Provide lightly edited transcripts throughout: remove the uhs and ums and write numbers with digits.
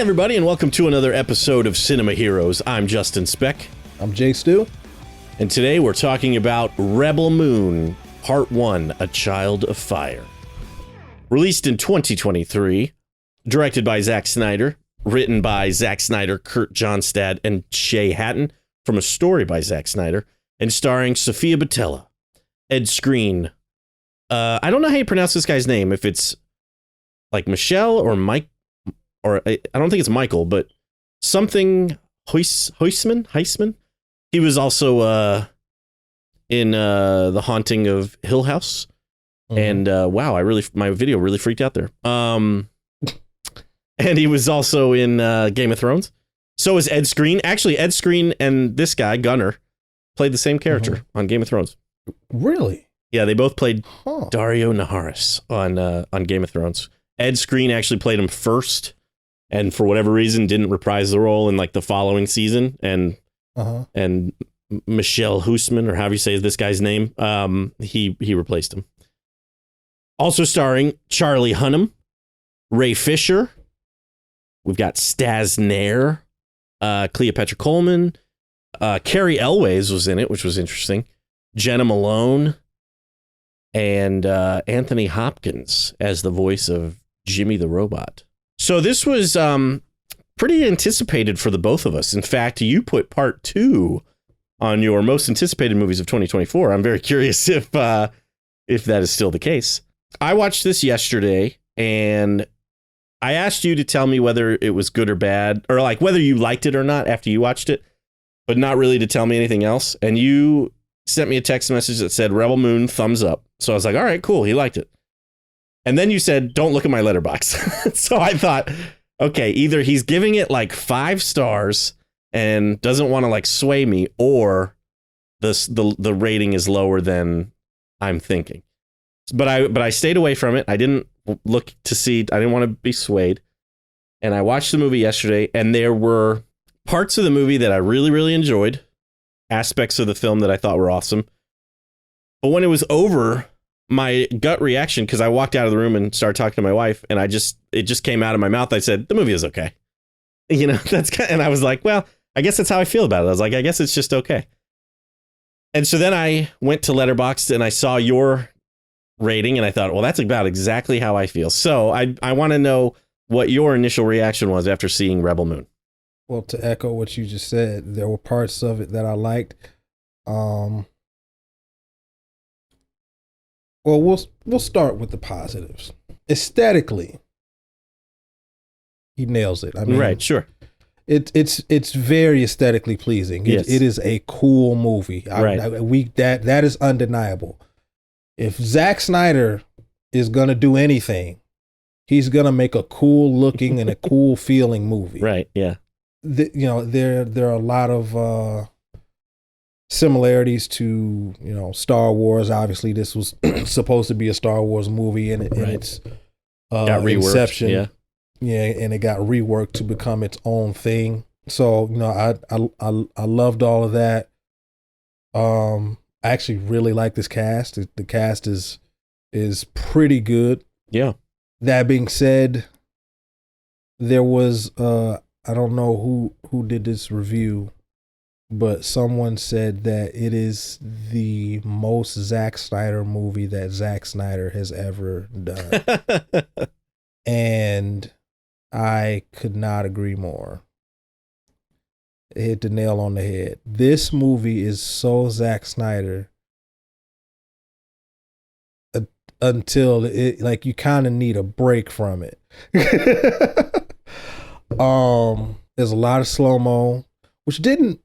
everybody, and welcome to another episode of Cinema Heroes. I'm Justin Speck. I'm Jay Stu. And today we're talking about Rebel Moon, Part 1, A Child of Fire. Released in 2023, directed by Zack Snyder, written by Zack Snyder, Kurt Johnstad, and Shay Hatton, from a story by Zack Snyder, and starring Sofia Boutella, Ed Skrein. I don't know how you pronounce this guy's name, if it's like Michelle or Mike, or I don't think it's Michael, but something Heisman. He was also in The Haunting of Hill House. And wow, my video really freaked out there. And he was also in Game of Thrones. So is Ed Skrein. Actually, Ed Skrein and this guy, Gunnar, played the same character on Game of Thrones. Really? Yeah, they both played Dario Naharis on Game of Thrones. Ed Skrein actually played him first, and for whatever reason didn't reprise the role in like the following season. And Michelle Huisman, or however you say this guy's name, he replaced him. Also starring Charlie Hunnam, Ray Fisher. We've got Stas Nair, Cleopatra Coleman, Carrie Elways was in it, which was interesting. Jenna Malone, and Anthony Hopkins as the voice of Jimmy the Robot. So this was pretty anticipated for the both of us. In fact, you put part 2 on your most anticipated movies of 2024. I'm very curious if that is still the case. I watched this yesterday, and I asked you to tell me whether it was good or bad, or like whether you liked it or not after you watched it, but not really to tell me anything else. And you sent me a text message that said Rebel Moon, thumbs up. So I was like, all right, cool. He liked it. And then you said, don't look at my letterbox. So I thought, okay, either he's giving it like 5 stars and doesn't want to like sway me, or the rating is lower than I'm thinking. But I stayed away from it. I didn't look to see. I didn't want to be swayed. And I watched the movie yesterday, and there were parts of the movie that I really, really enjoyed, aspects of the film that I thought were awesome. But when it was over, my gut reaction, because I walked out of the room and started talking to my wife, and it just came out of my mouth. I said, the movie is okay. You know, and I was like, well, I guess that's how I feel about it. I was like, I guess it's just okay. And so then I went to Letterboxd and I saw your rating, and I thought, well, that's about exactly how I feel. So I want to know what your initial reaction was after seeing Rebel Moon. Well, to echo what you just said, there were parts of it that I liked. Well, we'll start with the positives. Aesthetically, he nails it. I mean, right, sure. It's very aesthetically pleasing. Yes. It is a cool movie. Right. That is undeniable. If Zack Snyder is gonna do anything, he's gonna make a cool looking and a cool feeling movie. Right. Yeah. There are a lot of similarities to Star Wars. Obviously, this was supposed to be a Star Wars movie, and it's got reworked. Inception. Yeah, and it got reworked to become its own thing. So I loved all of that. I actually really like this cast. The cast is pretty good. Yeah. That being said, there was I don't know who did this review, but someone said that it is the most Zack Snyder movie that Zack Snyder has ever done. And I could not agree more. It hit the nail on the head. This movie is so Zack Snyder until it, like, you kind of need a break from it. There's a lot of slow-mo, which didn't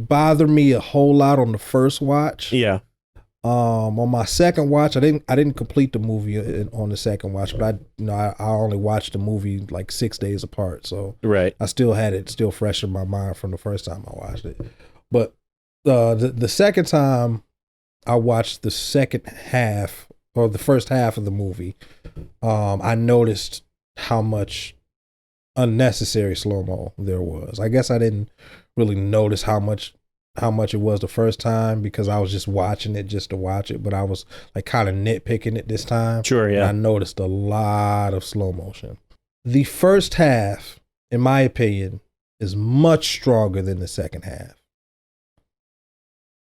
bother me a whole lot on the first watch. Yeah. On my second watch, I didn't complete the movie on the second watch, but I only watched the movie like 6 days apart, so right. I still had it still fresh in my mind from the first time I watched it. But the second time I watched the second half, or the first half of the movie, I noticed how much unnecessary slow-mo there was. I guess I didn't really notice how much it was the first time because I was just watching it just to watch it, but I was like kind of nitpicking it this time. Sure, yeah. And I noticed a lot of slow motion. The first half in my opinion, is much stronger than the second half.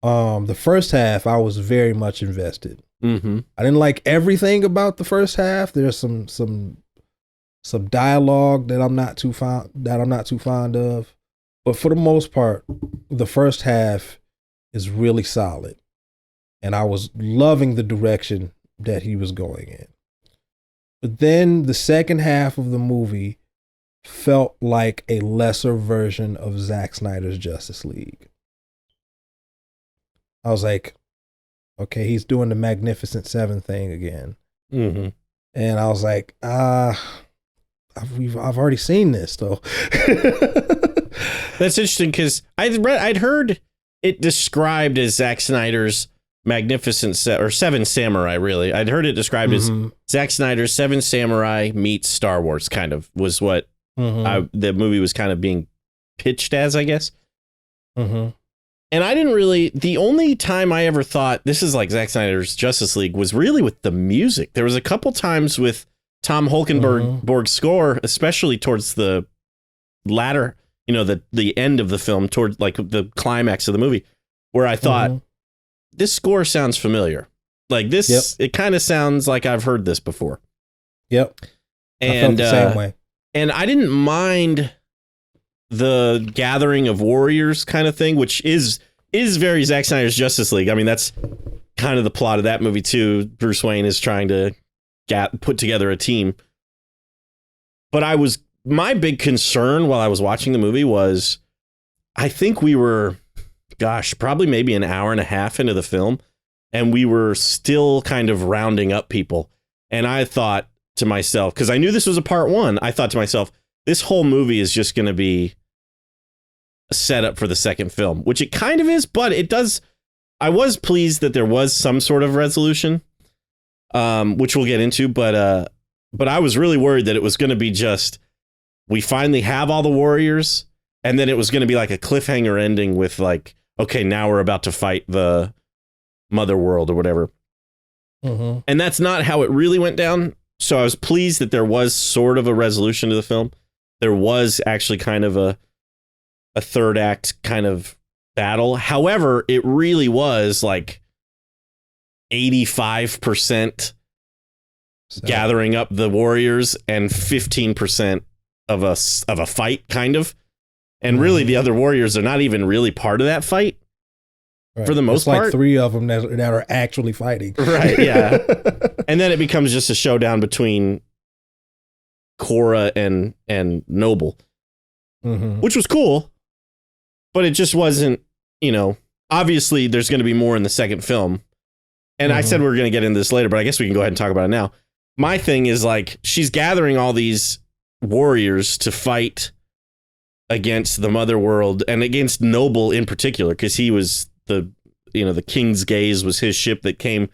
The first half, I was very much invested. Mm-hmm. I didn't like everything about the first half. There's some dialogue that I'm not too fond of, but for the most part, the first half is really solid, and I was loving the direction that he was going in. But then the second half of the movie felt like a lesser version of Zack Snyder's Justice League. I was like, okay, he's doing the Magnificent Seven thing again. Mm-hmm. And I was like, I've already seen this though. That's interesting because I'd heard it described as Zack Snyder's Seven Samurai. Really, I'd heard it described as Zack Snyder's Seven Samurai meets Star Wars. Kind of was what the movie was kind of being pitched as, I guess. Mm-hmm. And I didn't really. The only time I ever thought this is like Zack Snyder's Justice League was really with the music. There was a couple times with Tom Holkenborg's score, especially towards the latter, the end of the film, towards like the climax of the movie, where I thought this score sounds familiar. Like this, It kind of sounds like I've heard this before. Yep. And I felt the same way. And I didn't mind the gathering of warriors kind of thing, which is very Zack Snyder's Justice League. I mean, that's kind of the plot of that movie too. Bruce Wayne is trying to put together a team. But my big concern while I was watching the movie was, I think we were, probably maybe an hour and a half into the film, and we were still kind of rounding up people. And I thought to myself, because I knew this was a part one, I thought to myself, this whole movie is just going to be a setup for the second film, which it kind of is, but it does. I was pleased that there was some sort of resolution, which we'll get into, but I was really worried that it was going to be just, we finally have all the warriors, and then it was going to be like a cliffhanger ending with like, okay, now we're about to fight the Mother World or whatever. Mm-hmm. And that's not how it really went down. So I was pleased that there was sort of a resolution to the film. There was actually kind of a third act kind of battle. However, it really was like 85% gathering up the warriors and 15% of a fight, kind of. And really, the other warriors are not even really part of that fight. Right. For the most part, like 3 of them that are actually fighting. Right, yeah. And then it becomes just a showdown between Cora and Noble, which was cool, but it just wasn't, obviously there's going to be more in the second film. And I said we were going to get into this later, but I guess we can go ahead and talk about it now. My thing is like, she's gathering all these warriors to fight against the Mother World and against Noble in particular, because he was the King's Gaze was his ship that came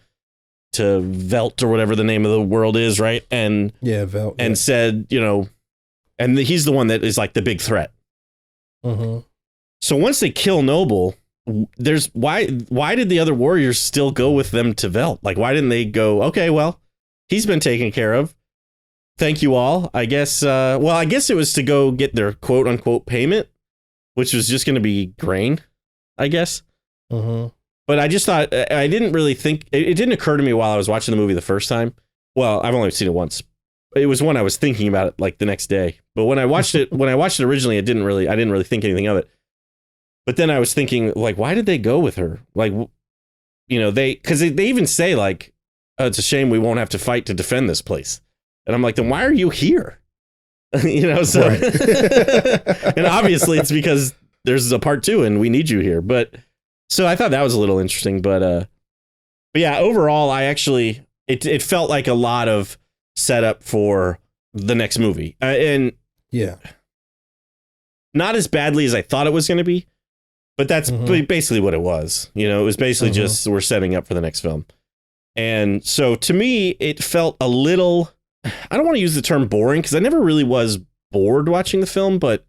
to Velt or whatever the name of the world is, right? And Velt, and said, and he's the one that is like the big threat. So once they kill Noble, there's why did the other warriors still go with them to Velt? Like, why didn't they go, okay, well, he's been taken care of. Thank you all. I guess, I guess it was to go get their quote unquote payment, which was just going to be grain, I guess. But I just thought, I didn't really think, it didn't occur to me while I was watching the movie the first time. Well, I've only seen it once. It was when I was thinking about it like the next day. But when I watched it originally, I didn't really think anything of it. But then I was thinking, like, why did they go with her? Like, because they even say like, oh, it's a shame we won't have to fight to defend this place. And I'm like, then why are you here? So, right. And obviously it's because there's a part 2 and we need you here. But so I thought that was a little interesting, but yeah, overall, it felt like a lot of setup for the next movie, and not as badly as I thought it was going to be, but that's basically what it was. It was basically just we're setting up for the next film, and so to me, it felt a little. I don't want to use the term boring because I never really was bored watching the film, but.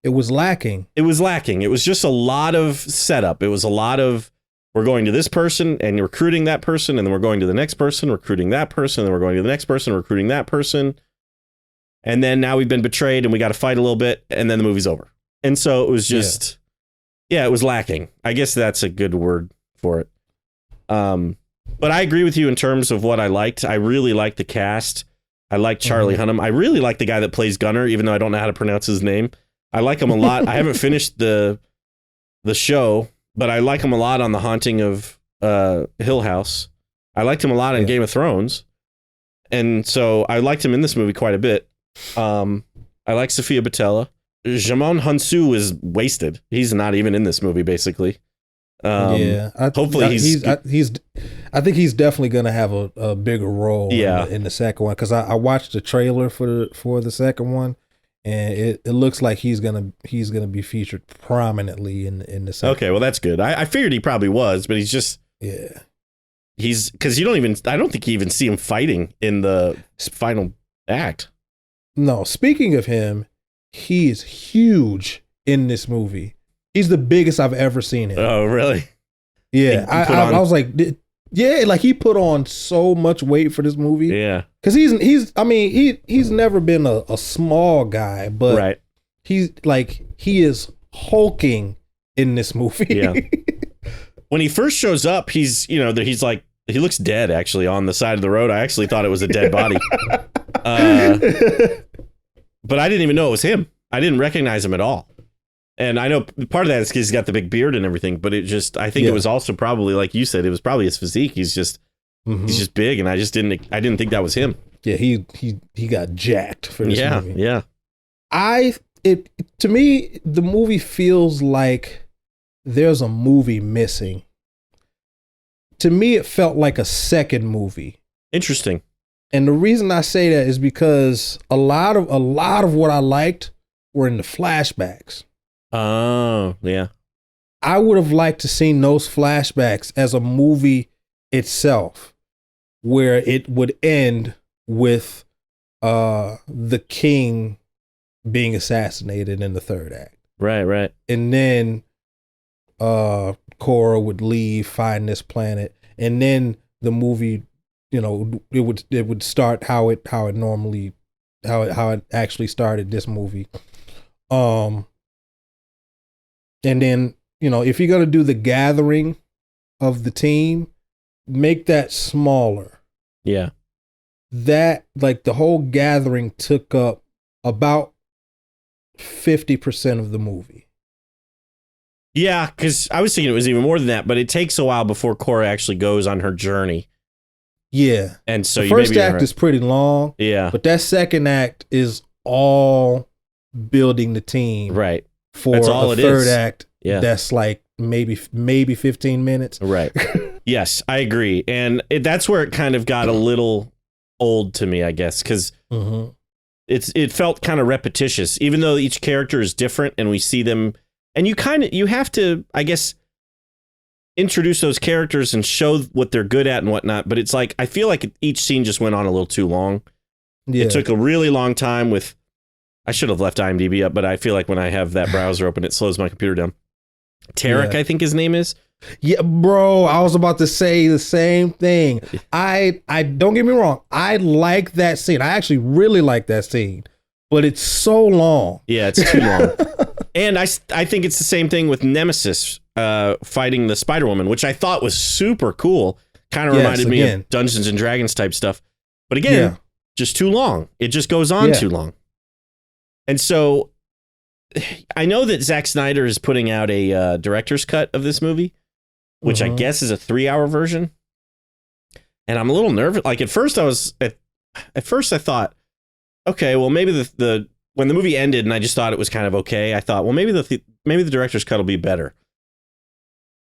It was lacking. It was just a lot of setup. It was a lot of, we're going to this person and recruiting that person, and then we're going to the next person, recruiting that person, and then we're going to the next person, recruiting that person. And then now we've been betrayed and we got to fight a little bit and then the movie's over. And so it was just, it was lacking. I guess that's a good word for it. But I agree with you in terms of what I liked. I really liked the cast. I like Charlie Hunnam. I really like the guy that plays Gunner, even though I don't know how to pronounce his name. I like him a lot. I haven't finished the show, but I like him a lot on The Haunting of Hill House. I liked him a lot in Game of Thrones. And so I liked him in this movie quite a bit. I like Sophia Boutella. Jamon Hunsu is wasted. He's not even in this movie, basically. Hopefully I think he's definitely going to have a bigger role in the second one, because I watched the trailer for the second one, and it looks like he's gonna be featured prominently in the second. Okay, well that's good. I figured he probably was, but he's just he's because I don't think you even see him fighting in the final act. No, speaking of him, he is huge in this movie. He's the biggest I've ever seen him. Oh, really? Yeah. I was like, like he put on so much weight for this movie. Yeah. Because he's never been a small guy, but he is hulking in this movie. Yeah. When he first shows up, he's like, he looks dead actually on the side of the road. I actually thought it was a dead body. But I didn't even know it was him. I didn't recognize him at all. And I know part of that is because he's got the big beard and everything, but it think it was also probably, like you said, it was probably his physique. He's just big, and I didn't think that was him. Yeah, he got jacked for this movie. Yeah. To me, the movie feels like there's a movie missing. To me, it felt like a second movie. Interesting. And the reason I say that is because a lot of what I liked were in the flashbacks. Oh, yeah. I would have liked to seen those flashbacks as a movie itself, where it would end with the king being assassinated in the third act. Right. And then Korra would leave, find this planet, and then the movie, it would start how it actually started this movie. And then, if you're going to do the gathering of the team, make that smaller. Yeah. That, the whole gathering took up about 50% of the movie. Yeah, because I was thinking it was even more than that, but it takes a while before Korra actually goes on her journey. Yeah. And so the first act is pretty long. Yeah. But that second act is all building the team. Right. For that's all a it third is. act, yeah. That's like maybe 15 minutes. Right. Yes, I agree. And that's where it kind of got a little old to me, I guess, because it felt kind of repetitious, even though each character is different and we see them. And you have to, I guess, introduce those characters and show what they're good at and whatnot. But it's like, I feel like each scene just went on a little too long. Yeah. It took a really long time with, I should have left IMDb up, but I feel like when I have that browser open, it slows my computer down. Tarek, I think his name is. Yeah, bro, I was about to say the same thing. I don't get me wrong. I like that scene. I actually really like that scene, but it's so long. Yeah, it's too long. And I think it's the same thing with Nemesis fighting the Spider-Woman, which I thought was super cool. Kind of reminded me of Dungeons and Dragons type stuff. But again, just too long. It just goes on too long. And so I know that Zack Snyder is putting out a director's cut of this movie, which I guess is a 3-hour version. And I'm a little nervous. Like at first I thought, okay, well maybe the when the movie ended and I just thought it was kind of okay, I thought, well maybe the director's cut will be better.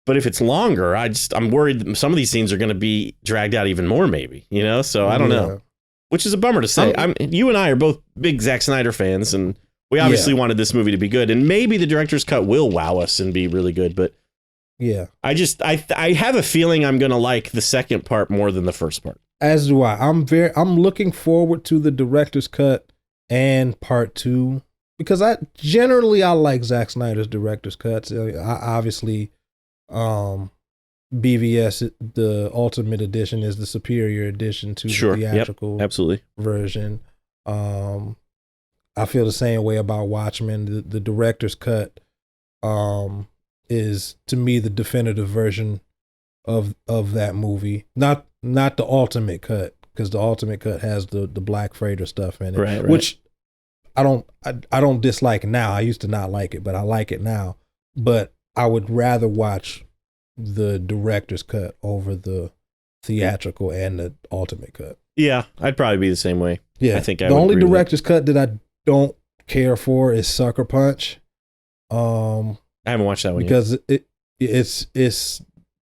But if it's longer, I'm worried that some of these scenes are going to be dragged out even more, maybe, so I don't know. Which is a bummer to say. You and I are both big Zack Snyder fans, and we obviously wanted this movie to be good. And maybe the director's cut will wow us and be really good. But I have a feeling I'm going to like the second part more than the first part. As do I. I'm looking forward to the director's cut and part 2, because I like Zack Snyder's director's cuts. Obviously, BVS, the Ultimate Edition, is the superior edition to the theatrical absolutely version. I feel the same way about Watchmen. The director's cut is to me the definitive version of that movie. Not the ultimate cut, because the ultimate cut has the Black Freighter stuff in it, right. which I don't dislike now. I used to not like it, but I like it now. But I would rather watch the director's cut over the theatrical and the ultimate cut. Yeah, I'd probably be the same way. Yeah, I think the only director's cut that I don't care for is Sucker Punch. I haven't watched that one because it's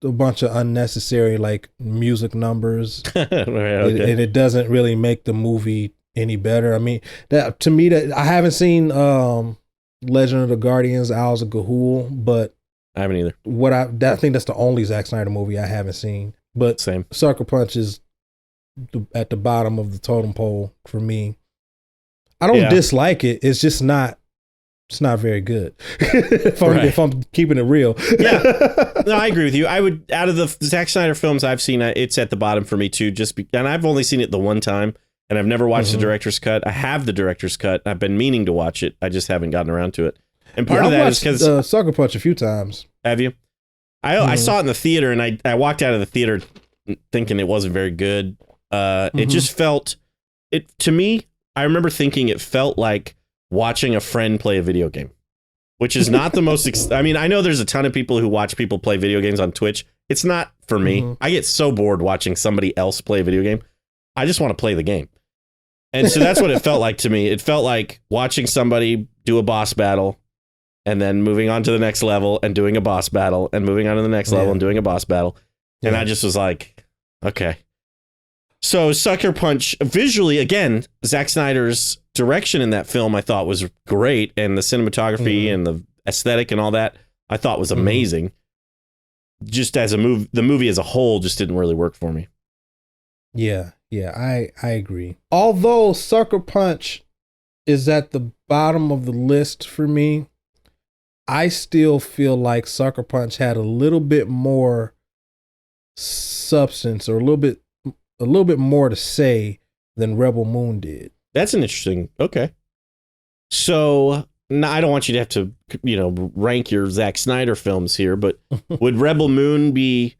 a bunch of unnecessary like music numbers, right, okay. and it doesn't really make the movie any better. I mean, that to me, that I haven't seen Legend of the Guardians, Owls of Ga'Hoole, but I haven't either. I think that's the only Zack Snyder movie I haven't seen. But same. Sucker Punch is at the bottom of the totem pole for me. I don't dislike it. It's just not. It's not very good. if I'm keeping it real. Yeah. No, I agree with you. I would, out of the Zack Snyder films I've seen, it's at the bottom for me too. And I've only seen it the one time, and I've never watched the director's cut. I have the director's cut. I've been meaning to watch it. I just haven't gotten around to it. And part of that is because Sucker Punch a few times. Have you? I saw it in the theater, and I walked out of the theater thinking it wasn't very good. It just felt to me. I remember thinking it felt like watching a friend play a video game, which is not the most. I mean, I know there's a ton of people who watch people play video games on Twitch. It's not for me. I get so bored watching somebody else play a video game. I just want to play the game. And so that's what it felt like to me. It felt like watching somebody do a boss battle and then moving on to the next level and doing a boss battle and moving on to the next level and doing a boss battle. And I just was like, okay. So Sucker Punch, visually, again, Zack Snyder's direction in that film I thought was great, and the cinematography and the aesthetic and all that I thought was amazing. Just as the movie as a whole just didn't really work for me. Yeah, I agree. Although Sucker Punch is at the bottom of the list for me, I still feel like Sucker Punch had a little bit more substance, or a little bit more to say than Rebel Moon did. That's an interesting. Okay. So now I don't want you to have to, rank your Zack Snyder films here, but would Rebel Moon be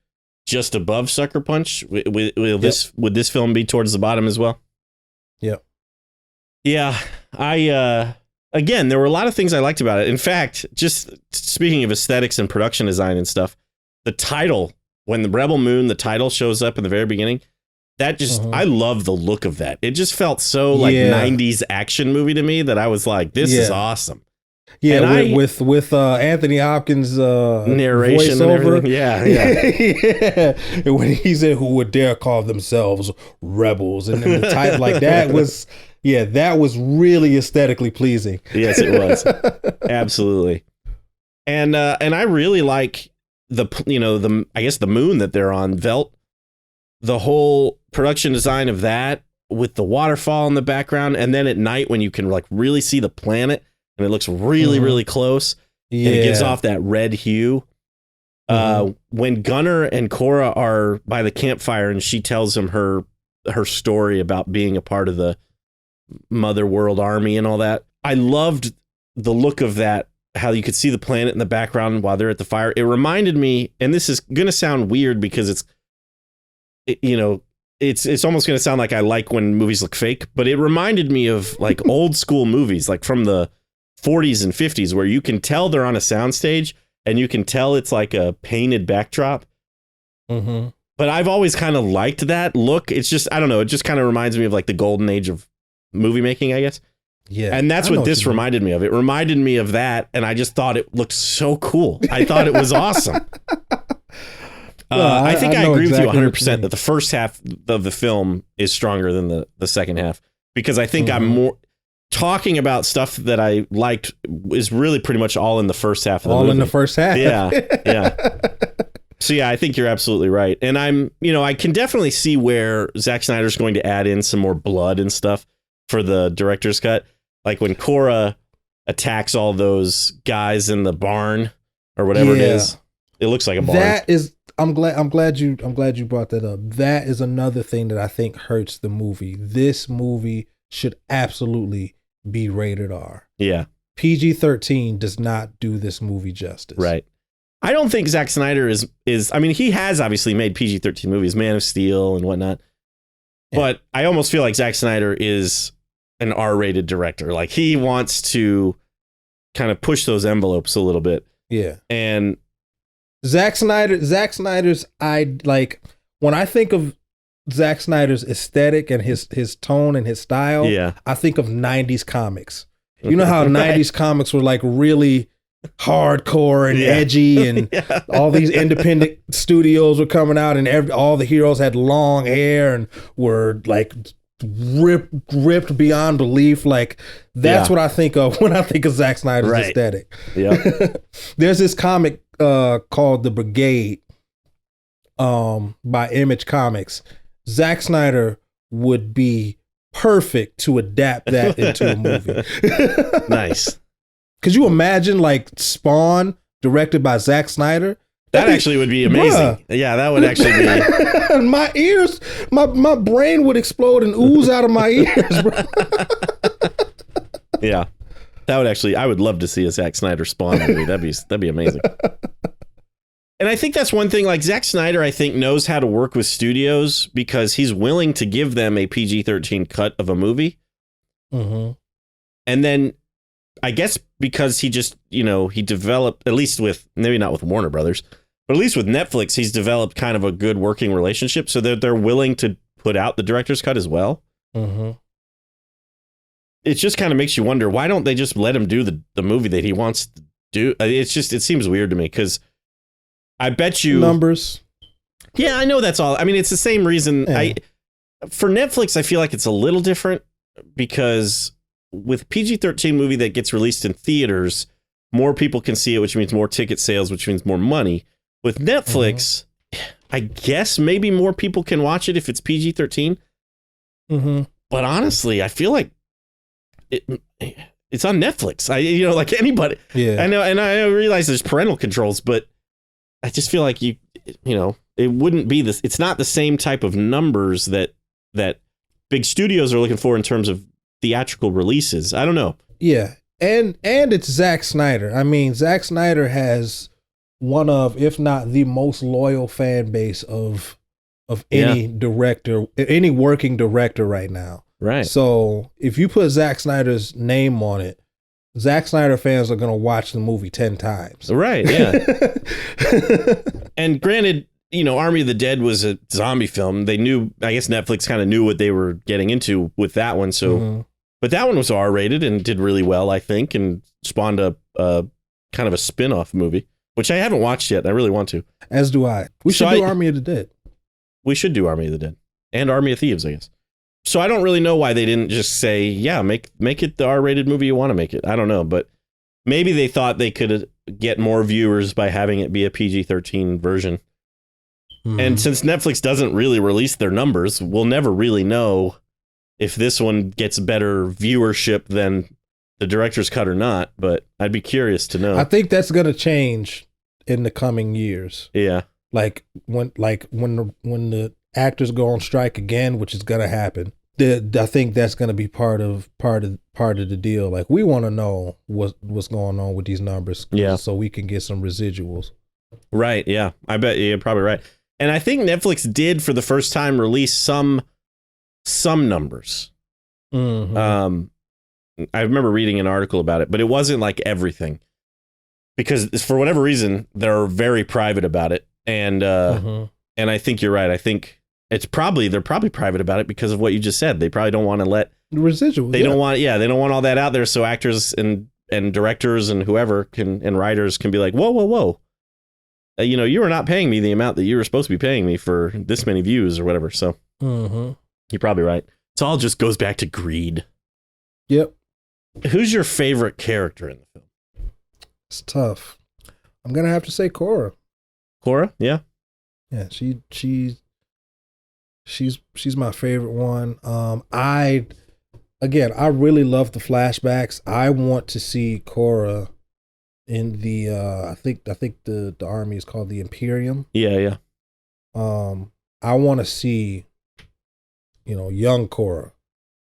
just above Sucker Punch? Would this film be towards the bottom as well? Yep. Yeah. Again, there were a lot of things I liked about it. In fact, just speaking of aesthetics and production design and stuff, the title, when the Rebel Moon, the title shows up in the very beginning, that just, I love the look of that. It just felt so like 90s action movie to me that I was like, this is awesome. Yeah, and with Anthony Hopkins' narration voiceover. And everything. Yeah. And when he said, "Who would dare call themselves rebels?" and then the title like that was, that was really aesthetically pleasing. Yes, it was. Absolutely. And I really like I guess the moon that they're on, Velt. The whole production design of that with the waterfall in the background, and then at night when you can like really see the planet and it looks really, really close, and it gives off that red hue. When Gunnar and Cora are by the campfire and she tells him her story about being a part of the Mother World Army and all that, I loved the look of that, how you could see the planet in the background while they're at the fire. It reminded me, and this is going to sound weird because it's almost going to sound like I like when movies look fake, but it reminded me of like old school movies, like from the 40s and 50s, where you can tell they're on a soundstage and you can tell it's like a painted backdrop. But I've always kind of liked that look. It's just, I don't know. It just kind of reminds me of like the golden age of movie making, I guess. Yeah. And that's what this reminded me of. It reminded me of that. And I just thought it looked so cool. I thought it was awesome. I think I agree with you 100% that the first half of the film is stronger than the second half, because I think I'm more talking about stuff that I liked is really pretty much all in the first half of the movie. All in the first half. Yeah. So I think you're absolutely right. And I can definitely see where Zack Snyder's going to add in some more blood and stuff for the director's cut. Like when Cora attacks all those guys in the barn or whatever it is. It looks like a barn. I'm glad you brought that up. That is another thing that I think hurts the movie. This movie should absolutely be rated R. Yeah. PG-13 does not do this movie justice. Right. I don't think Zack Snyder is I mean, he has obviously made PG-13 movies, Man of Steel and whatnot. Yeah. But I almost feel like Zack Snyder is an R-rated director. Like, he wants to kind of push those envelopes a little bit. Yeah. And Zack Snyder's, when I think of Zack Snyder's aesthetic and his tone and his style, yeah. I think of 90s comics. You know how 90s comics were like really hardcore and edgy, and all these independent studios were coming out, and all the heroes had long hair and were like ripped beyond belief. Like, that's what I think of when I think of Zack Snyder's aesthetic. Yeah. There's this comic called The Brigade by Image Comics. Zack Snyder would be perfect to adapt that into a movie. Nice. Could you imagine like Spawn directed by Zack Snyder? That actually would be amazing. Yeah, that would actually be. My ears, my brain would explode and ooze out of my ears, bro. Yeah, that would actually. I would love to see a Zack Snyder Spawn movie. That'd be amazing. And I think that's one thing. Like, Zack Snyder, I think, knows how to work with studios because he's willing to give them a PG-13 cut of a movie. Mm-hmm. And then, I guess because he just, he developed, at least with, maybe not with Warner Brothers, but at least with Netflix, he's developed kind of a good working relationship so that they're willing to put out the director's cut as well. Mm-hmm. It just kind of makes you wonder, why don't they just let him do the movie that he wants to do? It seems weird to me because I bet you numbers. Yeah, I know that's all. I mean, it's the same reason. Yeah. For Netflix, I feel like it's a little different because with PG-13 movie that gets released in theaters, more people can see it, which means more ticket sales, which means more money. With Netflix, I guess maybe more people can watch it if it's PG-13. Mm-hmm. But honestly, I feel like it's on Netflix. Like anybody. Yeah. I know, and I realize there's parental controls, but I just feel like it wouldn't be this. It's not the same type of numbers that big studios are looking for in terms of theatrical releases. I don't know. Yeah. And it's Zack Snyder. I mean, Zack Snyder has one of, if not the most loyal fan base of any director, any working director right now. Right. So if you put Zack Snyder's name on it, Zack Snyder fans are going to watch the movie 10 times. Right, yeah. And granted, Army of the Dead was a zombie film. They knew, I guess Netflix kind of knew what they were getting into with that one. So, But that one was R-rated and did really well, I think, and spawned a kind of a spin-off movie, which I haven't watched yet. And I really want to. As do I. We should do Army of the Dead. We should do Army of the Dead. And Army of Thieves, I guess. So I don't really know why they didn't just say, yeah, make it the R-rated movie you want to make it. I don't know, but maybe they thought they could get more viewers by having it be a PG-13 version. And since Netflix doesn't really release their numbers, we'll never really know if this one gets better viewership than the director's cut or not, but I'd be curious to know. I think that's going to change in the coming years. Yeah. Like when the actors go on strike again, which is going to happen. I think that's going to be part of the deal. Like, we want to know what's going on with these numbers, so we can get some residuals. Right? Yeah, I bet you're probably right. And I think Netflix did for the first time release some numbers. Mm-hmm. I remember reading an article about it, but it wasn't like everything because for whatever reason they're very private about it, and I think you're right. I think. They're probably private about it because of what you just said. They probably don't want to let the residuals. They don't want all that out there. So actors and directors and whoever and writers can be like, whoa. You were not paying me the amount that you were supposed to be paying me for this many views or whatever. So you're probably right. It all just goes back to greed. Yep. Who's your favorite character in the film? It's tough. I'm gonna have to say Cora. Cora? Yeah. Yeah. She's my favorite one. I really love the flashbacks. I want to see Cora in the I think the army is called the Imperium. Yeah. I want to see young Cora.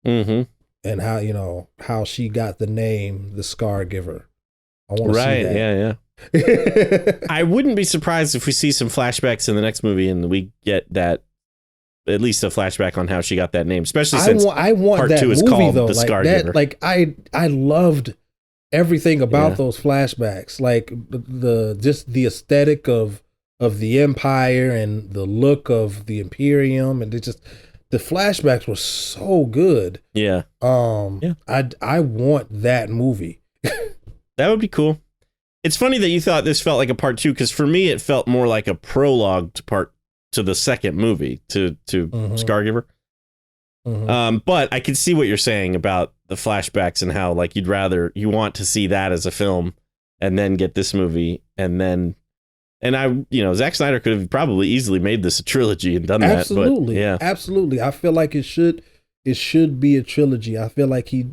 Mm-hmm. and how, you know, how she got the name the Scar Giver. I want to see Right. that. Yeah. I wouldn't be surprised if we see some flashbacks in the next movie and we get that, at least a flashback on how she got that name, especially since I want part that 2 is movie, called though. The Like Scar that, Giver. like I loved everything about Yeah. those flashbacks. Like the just the aesthetic of the Empire and the look of the Imperium, and it just the flashbacks were so good. Yeah. Yeah. I want that movie. That would be cool. It's funny that you thought this felt like a part 2, because for me it felt more like a prologue to the second movie, to Scargiver. But I can see what you're saying about the flashbacks and how like you want to see that as a film and then get this movie and Zack Snyder could have probably easily made this a trilogy and done Absolutely. that. But yeah. Absolutely. I feel like it should be a trilogy. I feel like he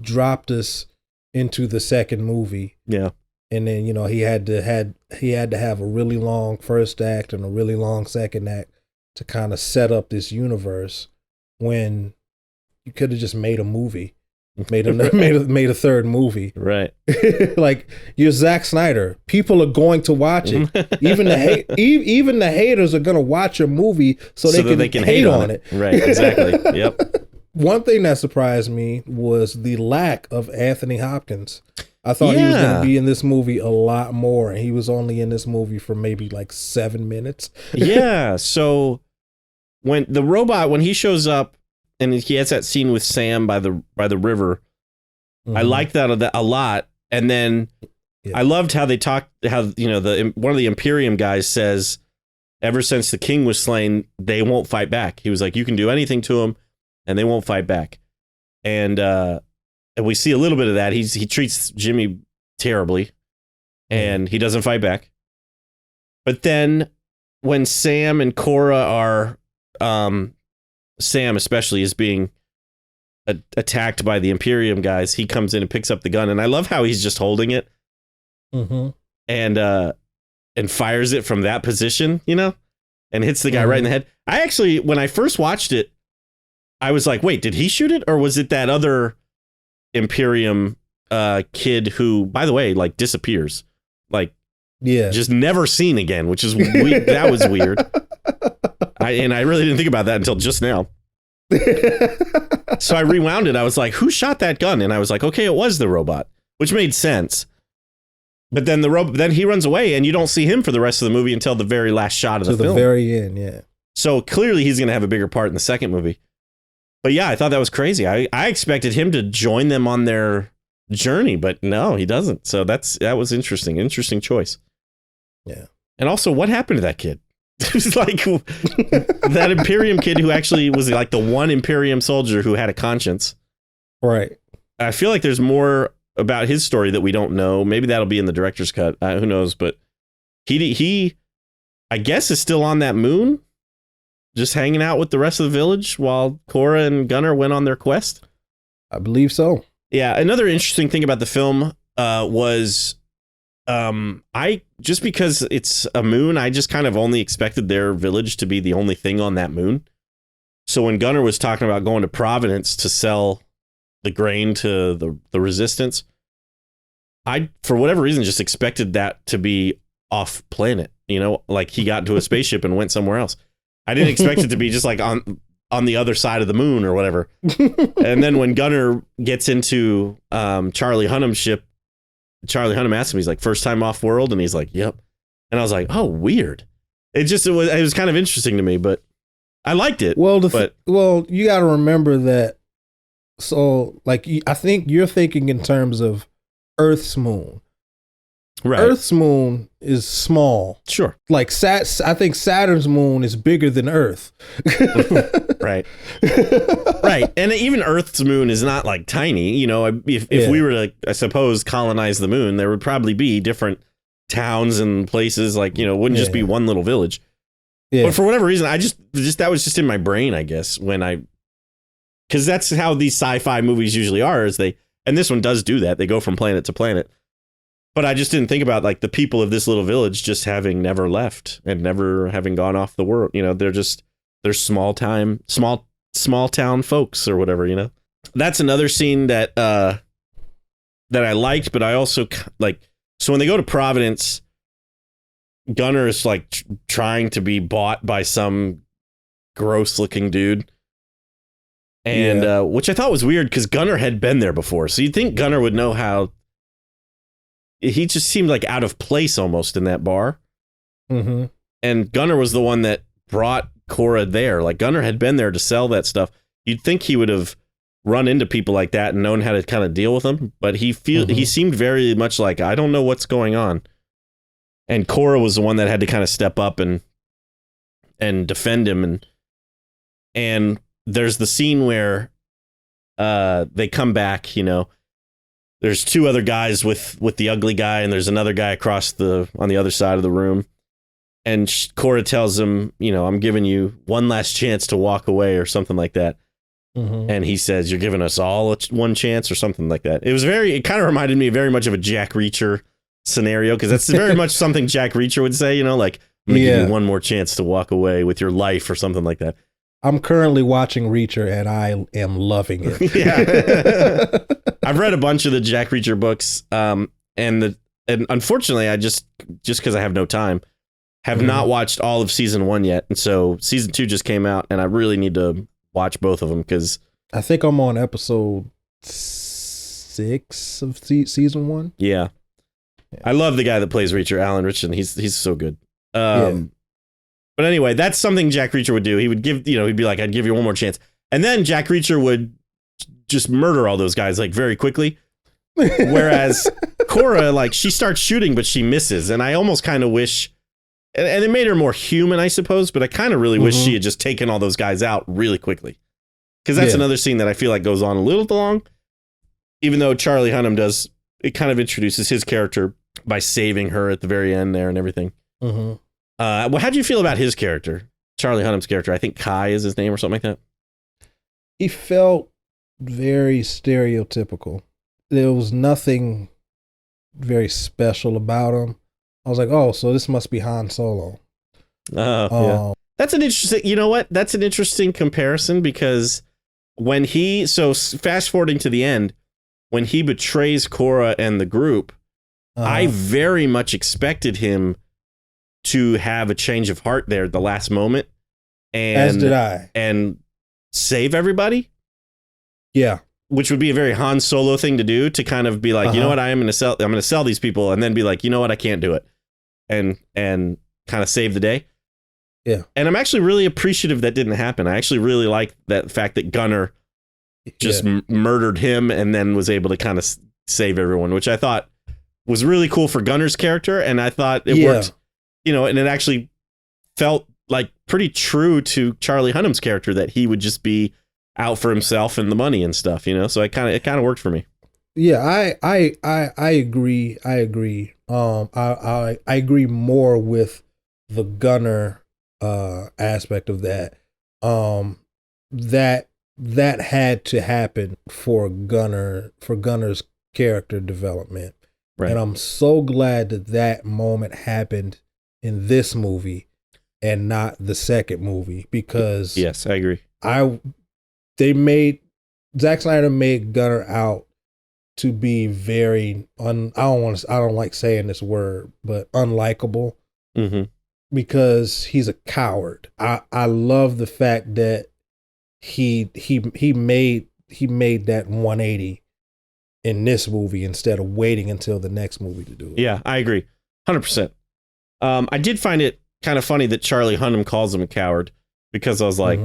dropped us into the second movie. Yeah. And then, you know, he had to have a really long first act and a really long second act to kind of set up this universe, when you could have just made a movie, made a third movie. Right. Like, you're Zack Snyder. People are going to watch it. Even the haters are going to watch a movie so they can hate on it. Right. Exactly. Yep. One thing that surprised me was the lack of Anthony Hopkins. I thought he was going to be in this movie a lot more, and he was only in this movie for maybe like 7 minutes. Yeah. So when the robot, when he shows up and he has that scene with Sam by the river, I liked that a lot. And then I loved how they talked, how, you know, one of the Imperium guys says, ever since the king was slain, they won't fight back. He was like, you can do anything to them and they won't fight back. And we see a little bit of that. He treats Jimmy terribly and he doesn't fight back. But then when Sam and Cora are, Sam especially is being attacked by the Imperium guys, he comes in and picks up the gun. And I love how he's just holding it and fires it from that position, you know, and hits the guy right in the head. I actually, when I first watched it, I was like, wait, did he shoot it? Or was it that other Imperium kid who, by the way, like disappears, like just never seen again, which is that was weird. I really didn't think about that until just now. So I rewound it. I was like, who shot that gun? And I was like, okay, it was the robot, which made sense. But then then he runs away and you don't see him for the rest of the movie until the very last shot of the film. To the very end, yeah. So clearly he's going to have a bigger part in the second movie. But yeah, I thought that was crazy. I expected him to join them on their journey, but no, he doesn't. So that was interesting. Interesting choice. Yeah. And also, what happened to that kid? It was like that Imperium kid who actually was like the one Imperium soldier who had a conscience. Right. I feel like there's more about his story that we don't know. Maybe that'll be in the director's cut. Who knows? But he, I guess, is still on that moon, just hanging out with the rest of the village while Cora and Gunnar went on their quest. I believe so. Yeah. Another interesting thing about the film was I just because it's a moon, I just kind of only expected their village to be the only thing on that moon. So when Gunnar was talking about going to Providence to sell the grain to the resistance, I, for whatever reason, just expected that to be off planet, you know, like he got into a spaceship and went somewhere else. I didn't expect it to be just like on the other side of the moon or whatever. And then when Gunnar gets into Charlie Hunnam's ship, Charlie Hunnam asks him, he's like, first time off world? And he's like, yep. And I was like, oh, weird. It was kind of interesting to me, but I liked it. Well, you got to remember that. So, like, I think you're thinking in terms of Earth's moon. Right. Earth's moon is small. Sure. Like I think Saturn's moon is bigger than Earth. Right. Right. And even Earth's moon is not like tiny. You know, if we were to, I suppose, colonize the moon, there would probably be different towns and places. Like, you know, it wouldn't just be one little village. Yeah. But for whatever reason, I just that was just in my brain, I guess, because that's how these sci-fi movies usually are. And this one does do that. They go from planet to planet. But I just didn't think about like the people of this little village just having never left and never having gone off the world. You know, they're small town folks or whatever, you know? That's another scene that that I liked, but I also like. So when they go to Providence, Gunnar is like trying to be bought by some gross looking dude, and which I thought was weird because Gunnar had been there before, so you'd think Gunnar would know how. He just seemed like out of place almost in that bar, and Gunnar was the one that brought Cora there. Like Gunnar had been there to sell that stuff. You'd think he would have run into people like that and known how to kind of deal with them, but he seemed very much like, I don't know what's going on. And Cora was the one that had to kind of step up and defend him. And there's the scene where they come back, you know, there's two other guys with the ugly guy, and there's another guy on the other side of the room. And Cora tells him, you know, I'm giving you one last chance to walk away or something like that. And he says, you're giving us all one chance or something like that. It kind of reminded me very much of a Jack Reacher scenario, because that's very much something Jack Reacher would say, you know, like, I'm going to give you one more chance to walk away with your life or something like that. I'm currently watching Reacher and I am loving it. Yeah. I've read a bunch of the Jack Reacher books. And unfortunately, I just because I have no time, have not watched all of season 1 yet. And so season 2 just came out and I really need to watch both of them, because I think I'm on episode 6 of season 1. Yeah. I love the guy that plays Reacher, Alan Richardson. He's so good. But anyway, that's something Jack Reacher would do. He would give, you know, he'd be like, I'd give you one more chance. And then Jack Reacher would just murder all those guys like very quickly. Whereas Cora, like, she starts shooting, but she misses. And I almost kind of wish, and it made her more human, I suppose, but I kind of really wish she had just taken all those guys out really quickly. Because that's another scene that I feel like goes on a little too long. Even though Charlie Hunnam does, it kind of introduces his character by saving her at the very end there and everything. Well, how do you feel about his character? Charlie Hunnam's character. I think Kai is his name or something like that. He felt very stereotypical. There was nothing very special about him. I was like, oh, so this must be Han Solo. Yeah. That's an interesting, you know what? That's an interesting comparison, because when fast forwarding to the end, when he betrays Cora and the group, I very much expected him to have a change of heart there at the last moment. As did I. And save everybody. Yeah. Which would be a very Han Solo thing to do, to kind of be like, you know what, I'm going to sell these people, and then be like, you know what, I can't do it. And kind of save the day. Yeah. And I'm actually really appreciative that didn't happen. I actually really like that fact that Gunnar just murdered him and then was able to kind of save everyone, which I thought was really cool for Gunnar's character. And I thought it worked, you know, and it actually felt like pretty true to Charlie Hunnam's character, that he would just be out for himself and the money and stuff, you know? So it kind of worked for me. Yeah, I agree. I agree. I agree more with the Gunnar aspect of that. That had to happen for Gunnar's character development. Right. And I'm so glad that moment happened in this movie and not the second movie, because yes, I agree. Zack Snyder made Gunnar out to be very I don't like saying this word, but unlikable, because he's a coward. I love the fact that he made that 180 in this movie instead of waiting until the next movie to do it. Yeah, I agree. 100%. I did find it kind of funny that Charlie Hunnam calls him a coward, because I was like,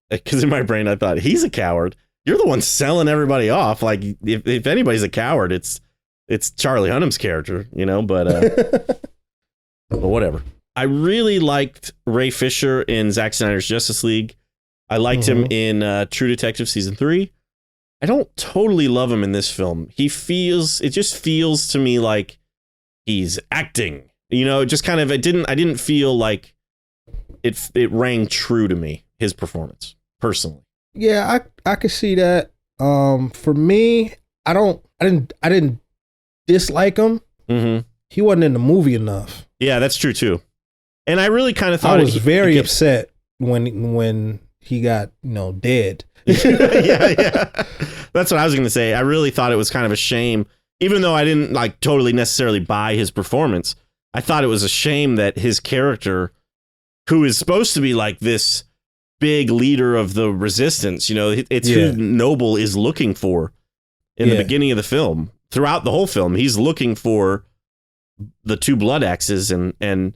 because in my brain I thought, he's a coward. You're the one selling everybody off. Like, if anybody's a coward, it's Charlie Hunnam's character, you know, but whatever. I really liked Ray Fisher in Zack Snyder's Justice League. I liked him in True Detective Season 3. I don't totally love him in this film. It just feels to me like he's acting, you know, just kind of, I didn't feel like it rang true to me, his performance, personally. Yeah, I could see that. For me, I didn't dislike him. He wasn't in the movie enough. Yeah, that's true too. And I really kind of thought I was very upset when he got, dead. Yeah. That's what I was going to say. I really thought it was kind of a shame, even though I didn't like totally necessarily buy his performance. I thought it was a shame that his character, who is supposed to be like this big leader of the resistance, it's who Noble is looking for in the beginning of the film. Throughout the whole film, he's looking for the two blood axes, and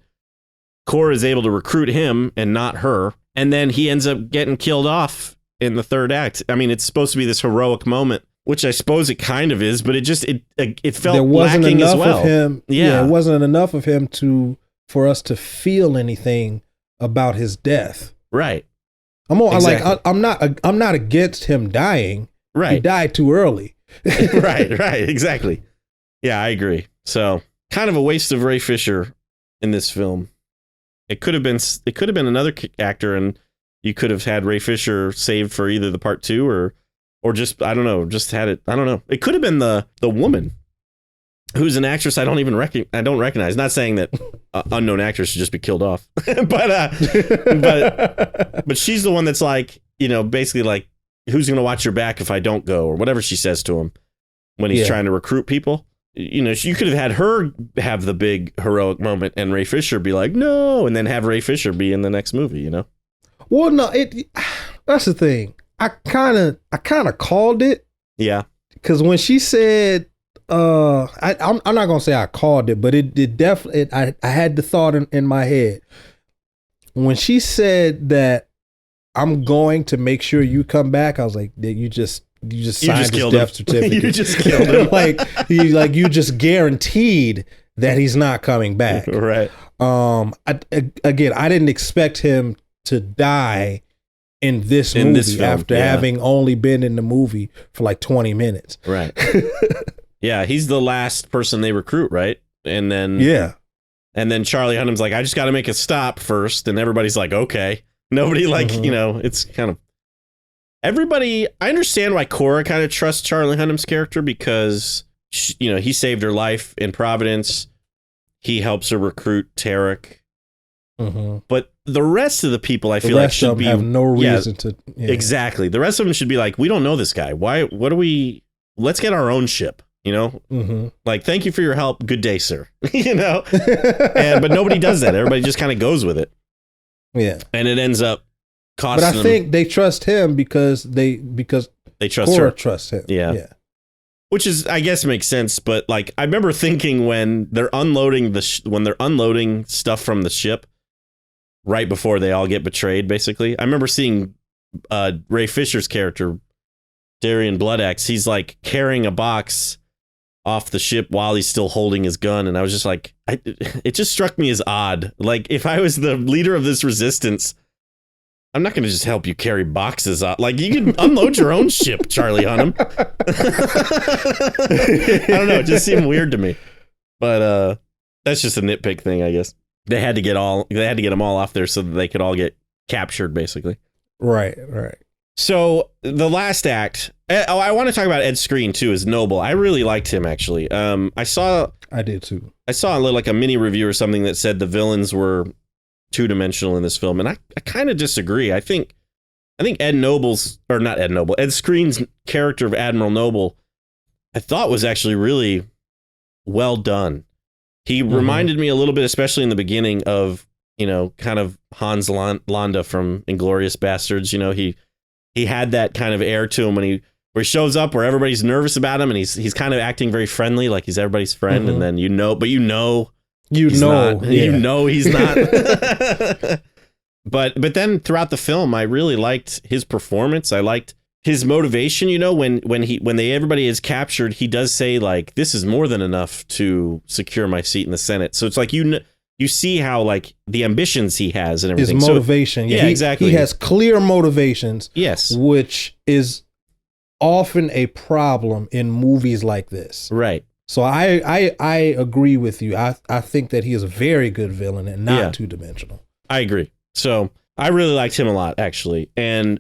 Cora is able to recruit him and not her. And then he ends up getting killed off in the third act. I mean, it's supposed to be this heroic moment, which I suppose it kind of is, but it felt there wasn't lacking enough as well. Of him. Yeah, it wasn't enough of him for us to feel anything about his death. Right. I'm not against him dying. Right. He died too early. Right. Exactly. Yeah, I agree. So kind of a waste of Ray Fisher in this film. It could have been another actor, and you could have had Ray Fisher saved for either the part 2 or just, I don't know, just had it. I don't know. It could have been the woman who's an actress I don't recognize. Not saying that unknown actors should just be killed off, but she's the one that's like, basically like, who's going to watch your back if I don't go, or whatever she says to him when he's trying to recruit people. You could have had her have the big heroic moment and Ray Fisher be like, no, and then have Ray Fisher be in the next movie, Well, no, that's the thing. I kind of called it. Yeah. Because when she said, I'm not gonna say I called it, but it definitely, I had the thought in my head when she said that I'm going to make sure you come back. I was like, you just signed his death certificate. You just killed him. you just guaranteed that he's not coming back. Right. I didn't expect him to die in this movie after having only been in the movie for like 20 minutes. Right. Yeah, he's the last person they recruit, right? And then Charlie Hunnam's like, I just got to make a stop first, and everybody's like, okay. Nobody it's kind of everybody. I understand why Cora kind of trusts Charlie Hunnam's character because he saved her life in Providence. He helps her recruit Tarek. Mm-hmm. But the rest of the people, I feel like, should be have no reason to. Yeah. Exactly. The rest of them should be like, we don't know this guy. Why? What do we? Let's get our own ship. Mm-hmm. Like, thank you for your help. Good day, sir. But nobody does that. Everybody just kind of goes with it. Yeah. And it ends up costing them. But I think they trust him because they trust Cora her. Trusts him. Yeah. Which is, I guess, makes sense. But like, I remember thinking when they're unloading stuff from the ship right before they all get betrayed, basically. I remember seeing Ray Fisher's character, Darian Bloodaxe. He's like carrying a box off the ship while he's still holding his gun, and I was just like, it just struck me as odd. Like, if I was the leader of this resistance, I'm not going to just help you carry boxes out. Like, you can unload your own ship, Charlie Hunnam. I don't know, it just seemed weird to me, but that's just a nitpick thing, I guess. They had to get them all off there so that they could all get captured, basically. Right. So the last act. I want to talk about Ed Skrein too as Noble. I really liked him, actually. I did too. I saw a mini review or something that said the villains were two-dimensional in this film, and I kind of disagree. I think Ed Skrein's character of Admiral Noble, I thought was actually really well done. He reminded me a little bit, especially in the beginning, of kind of Hans Landa from Inglourious Bastards. He had that kind of air to him where he shows up where everybody's nervous about him, and he's kind of acting very friendly, like he's everybody's friend, and then he's not. But then throughout the film, I really liked his performance. I liked his motivation. When everybody is captured, he does say like, "This is more than enough to secure my seat in the Senate." So it's like you see how like the ambitions he has and everything. His motivation. So, exactly. He has clear motivations. Yes. Which is often a problem in movies like this. Right. So I agree with you. I think that he is a very good villain and not two-dimensional. I agree. So I really liked him a lot, actually. And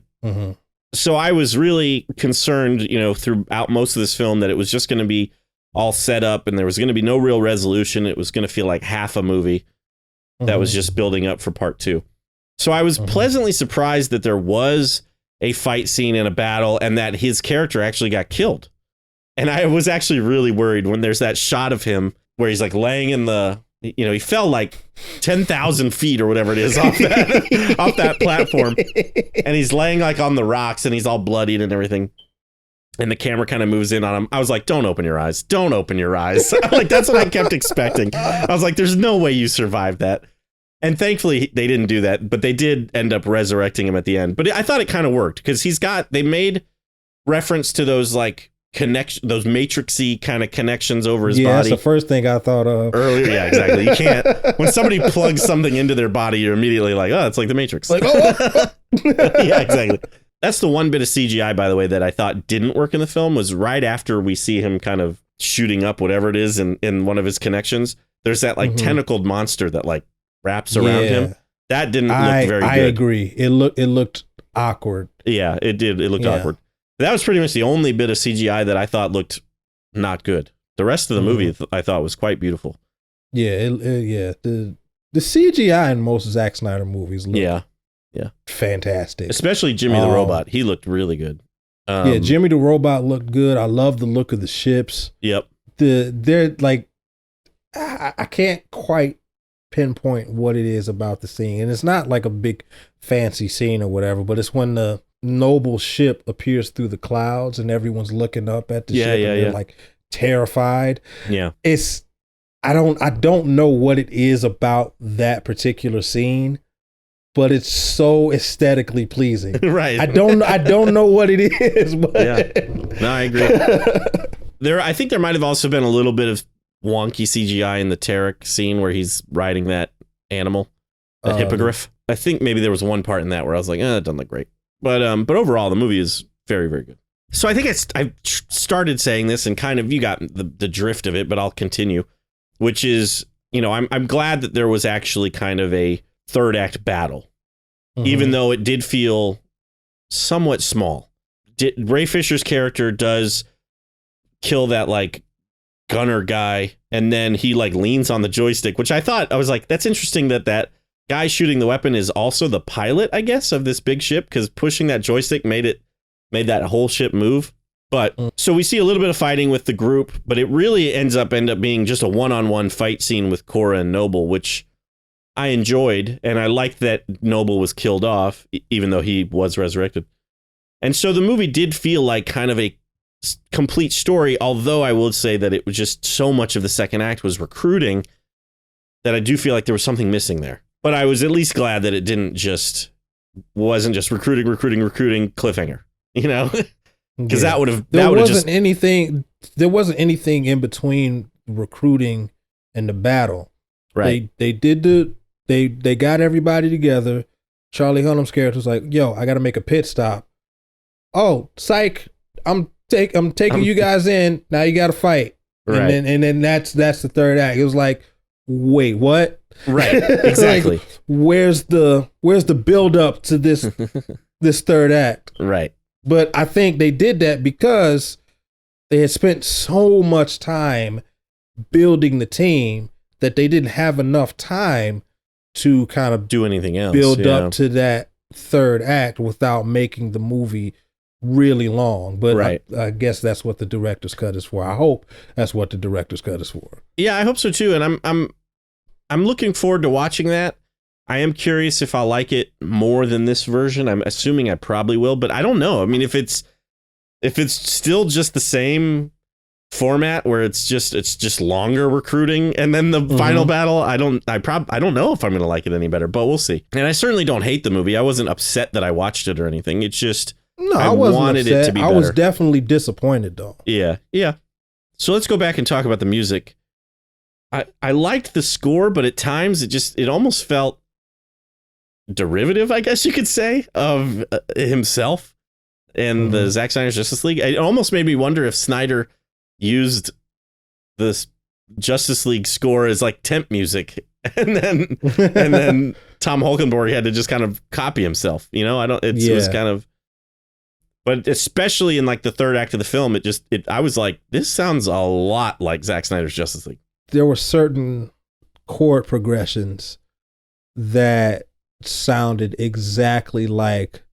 so I was really concerned, throughout most of this film that it was just going to be all set up and there was going to be no real resolution. It was going to feel like half a movie that was just building up for part 2. So I was pleasantly surprised that there was a fight scene in a battle and that his character actually got killed. And I was actually really worried when there's that shot of him where he's like laying in the, he fell like 10,000 feet or whatever it is off that platform. And he's laying like on the rocks and he's all bloodied and everything. And the camera kind of moves in on him. I was like, don't open your eyes. Don't open your eyes. Like, that's what I kept expecting. I was like, there's no way you survived that. And thankfully they didn't do that, but they did end up resurrecting him at the end. But I thought it kind of worked because they made reference to those like those matrixy kind of connections over his body. Yeah, that's the first thing I thought of. Earlier, yeah, exactly. You can't, when somebody plugs something into their body, you're immediately like, oh, it's like the Matrix. Like, oh. Yeah, exactly. That's the one bit of CGI, by the way, that I thought didn't work in the film was right after we see him kind of shooting up whatever it is in one of his connections. There's that like tentacled monster that like wraps around him. That didn't look very good. I agree. It looked awkward. Yeah, it did. It looked awkward. That was pretty much the only bit of CGI that I thought looked not good. The rest of the movie I thought was quite beautiful. Yeah, the CGI in most Zack Snyder movies look fantastic. Especially Jimmy the Robot. He looked really good. Jimmy the Robot looked good. I love the look of the ships. Yep. They're like, I can't quite pinpoint what it is about the scene. And it's not like a big fancy scene or whatever, but it's when the noble ship appears through the clouds and everyone's looking up at the ship and they're like terrified. Yeah. I don't know what it is about that particular scene, but it's so aesthetically pleasing. Right. I don't know what it is, but no, I agree. I think there might have also been a little bit of wonky CGI in the Tarek scene where he's riding that animal, that hippogriff. I think maybe there was one part in that where I was like, it doesn't look great. But overall, the movie is very, very good. So I think I started saying this and kind of you got the drift of it, but I'll continue, which is, I'm glad that there was actually kind of a third act battle, even though it did feel somewhat small. Ray Fisher's character does kill that like gunner guy, and then he like leans on the joystick, which I was like, that's interesting that guy shooting the weapon is also the pilot, I guess, of this big ship, because pushing that joystick made that whole ship move. But so we see a little bit of fighting with the group, but it really ends up being just a one-on-one fight scene with Cora and Noble, which I enjoyed, and I liked that Noble was killed off, even though he was resurrected. And so the movie did feel like kind of a complete story, although I will say that it was just so much of the second act was recruiting that I do feel like there was something missing there. But I was at least glad that it wasn't just recruiting, cliffhanger, because that would have there wasn't anything in between recruiting and the battle. Right. They got everybody together. Charlie Hunnam's character was like, yo, I got to make a pit stop. Oh, psych. I'm taking you guys in. Now you got to fight. Right. And then that's the third act. It was like, wait, what? Right. Exactly. Like, where's the build up to this third act? Right. But I think they did that because they had spent so much time building the team that they didn't have enough time to kind of do anything else, build up to that third act without making the movie really long. But right. I guess that's what the director's cut is for. I hope that's what the director's cut is for. Yeah, I hope so too. And I'm looking forward to watching that. I am curious if I'll like it more than this version. I'm assuming I probably will, but I don't know. I mean, if it's still just the same format where it's just longer recruiting and then the final battle, I don't know if I'm going to like it any better, but we'll see. And I certainly don't hate the movie. I wasn't upset that I watched it or anything. It's just I wasn't wanted upset. it to be better. I was definitely disappointed though. Yeah. So let's go back and talk about the music. I liked the score, but at times it almost felt derivative, I guess you could say, of himself and the Zack Snyder's Justice League. It almost made me wonder if Snyder used this Justice League score as like temp music, and then Tom Holkenborg had to just kind of copy himself. It was kind of, but especially in like the third act of the film, I was like, this sounds a lot like Zack Snyder's Justice League. There were certain chord progressions that sounded exactly like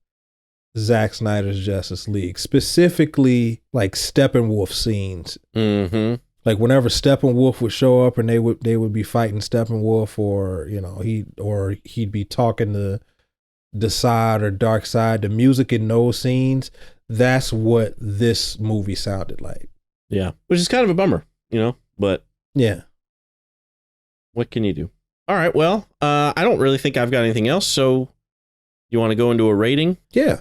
Zack Snyder's Justice League, specifically like Steppenwolf scenes. Mm-hmm. Like whenever Steppenwolf would show up and they would be fighting Steppenwolf, or he'd be talking to Decide or Dark Side, the music in those scenes, that's what this movie sounded like. Yeah, which is kind of a bummer, but yeah, what can you do? All right, well, I don't really think I've got anything else, so you want to go into a rating? Yeah.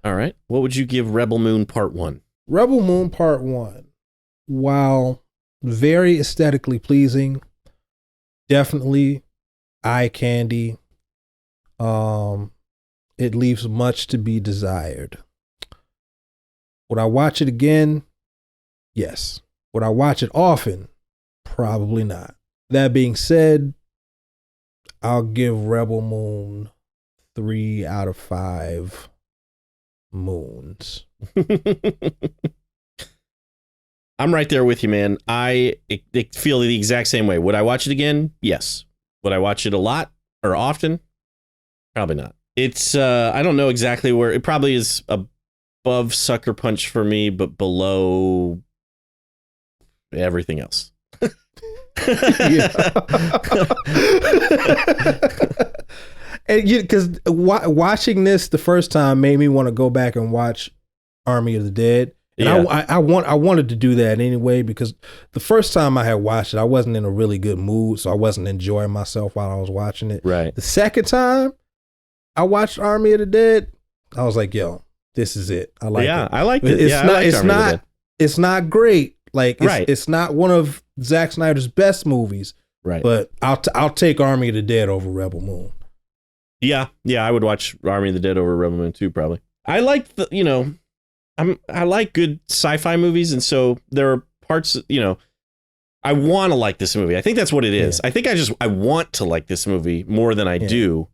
All right, what would you give Rebel Moon Part 1? Rebel Moon Part 1, while very aesthetically pleasing, definitely eye candy, it leaves much to be desired. Would I watch it again? Yes. Would I watch it often? Probably not. That being said, I'll give Rebel Moon 3 out of 5 moons. I'm right there with you, man. I feel the exact same way. Would I watch it again? Yes. Would I watch it a lot or often? Probably not. It's I don't know exactly where. It probably is above Sucker Punch for me, but below everything else. And because watching this the first time made me want to go back and watch Army of the Dead. And I wanted to do that anyway, because the first time I had watched it, I wasn't in a really good mood, so I wasn't enjoying myself while I was watching it. Right. The second time I watched Army of the Dead, I was like, "Yo, this is it. I like it." Yeah, I liked it. It's not great. Like, right. It's not one of Zack Snyder's best movies. Right. But I'll take Army of the Dead over Rebel Moon. Yeah, I would watch Army of the Dead over Rebel Moon too, probably. I like I like good sci-fi movies, and so there are parts, I want to like this movie. I think that's what it is. Yeah. I think I want to like this movie more than I do.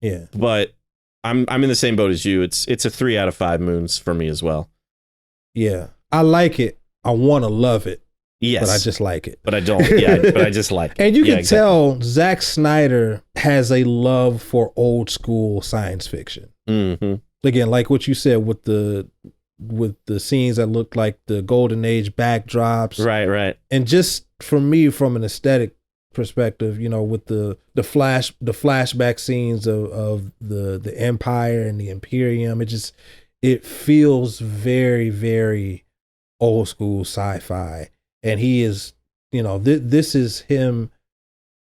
Yeah. But I'm in the same boat as you. It's a 3 out of 5 moons for me as well. Yeah. I like it. I want to love it. Yes. But I just like it. But I don't. Yeah, but I just like it. And you can tell Zack Snyder has a love for old school science fiction. Mm-hmm. Again, like what you said with the scenes that look like the Golden Age backdrops. Right. And just for me, from an aesthetic perspective, with the flashback scenes of the Empire and the Imperium, it feels very, very old school sci-fi. And he is, this is him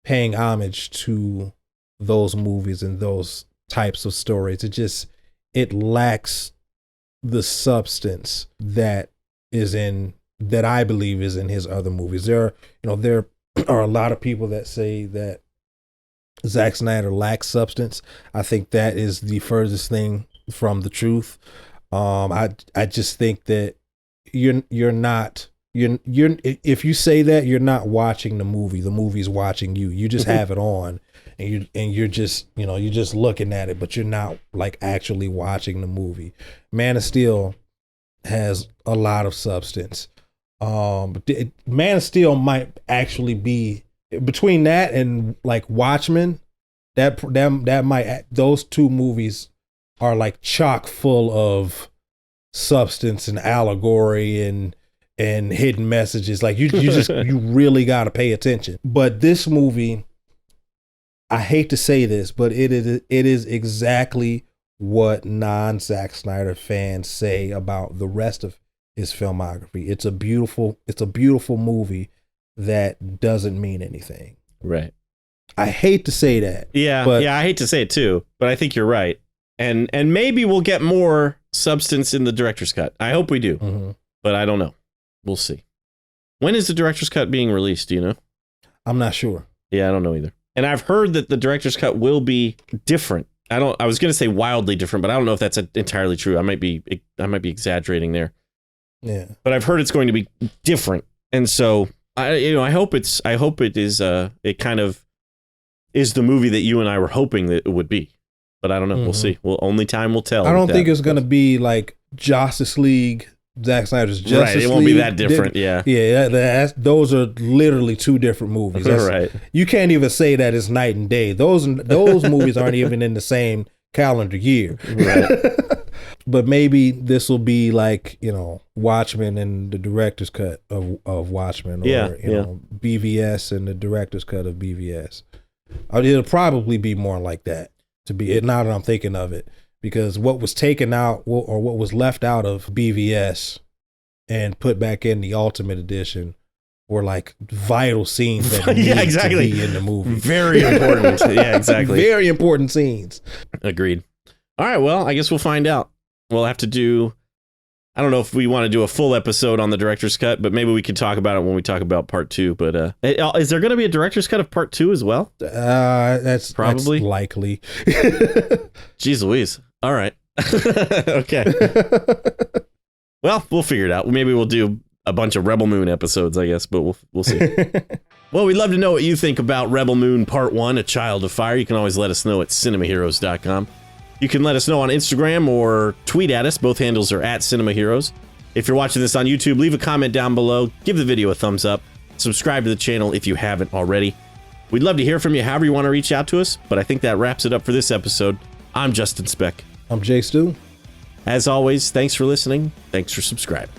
paying homage to those movies and those types of stories. It lacks the substance that I believe is in his other movies. There are a lot of people that say that Zack Snyder lacks substance. I think that is the furthest thing from the truth. I just think that you're not. If you say that, you're not watching the movie. The movie's watching you. You just have it on, and you're just you're just looking at it, but you're not like actually watching the movie. Man of Steel has a lot of substance. But Man of Steel might actually be between that and like Watchmen. Those two movies are like chock full of substance and allegory and hidden messages. Like you really got to pay attention. But this movie, I hate to say this, but it is exactly what non-Zack Snyder fans say about the rest of his filmography. It's a beautiful movie that doesn't mean anything. Right. I hate to say that. Yeah. I hate to say it too, but I think you're right. And maybe we'll get more substance in the director's cut. I hope we do. Mm-hmm. But I don't know. We'll see. When is the director's cut being released? Do you know? I'm not sure. Yeah, I don't know either. And I've heard that the director's cut will be different. I was going to say wildly different, but I don't know if that's entirely true. I might be exaggerating there. Yeah. But I've heard it's going to be different. And so I hope it is it kind of is the movie that you and I were hoping that it would be. But I don't know. Mm-hmm. We'll see. Only time will tell. I don't think it's going to be like Justice League Zack Snyder's Justice League. It won't be that different. Those are literally two different movies. Right. You can't even say that it's night and day. Those movies aren't even in the same calendar year. Right. But maybe this will be like, Watchmen and the director's cut of Watchmen, or BVS and the director's cut of BVS. It'll probably be more like that. Now that I'm thinking of it. Because what was taken out or what was left out of BVS and put back in the Ultimate Edition were like vital scenes that need to be in the movie. Very important. Yeah, exactly. Very important scenes. Agreed. All right, well, I guess we'll find out. We'll have to do, I don't know if we want to do a full episode on the director's cut, but maybe we could talk about it when we talk about part 2. But is there going to be a director's cut of part 2 as well? That's likely. Jeez Louise. All right. Okay. Well, we'll figure it out. Maybe we'll do a bunch of Rebel Moon episodes, I guess, but we'll see. Well, we'd love to know what you think about Rebel Moon Part 1, A Child of Fire. You can always let us know at cinemaheroes.com. You can let us know on Instagram or tweet at us. Both handles are at CinemaHeroes. If you're watching this on YouTube, leave a comment down below. Give the video a thumbs up. Subscribe to the channel if you haven't already. We'd love to hear from you however you want to reach out to us, but I think that wraps it up for this episode. I'm Justin Speck. I'm Jay Stu. As always, thanks for listening. Thanks for subscribing.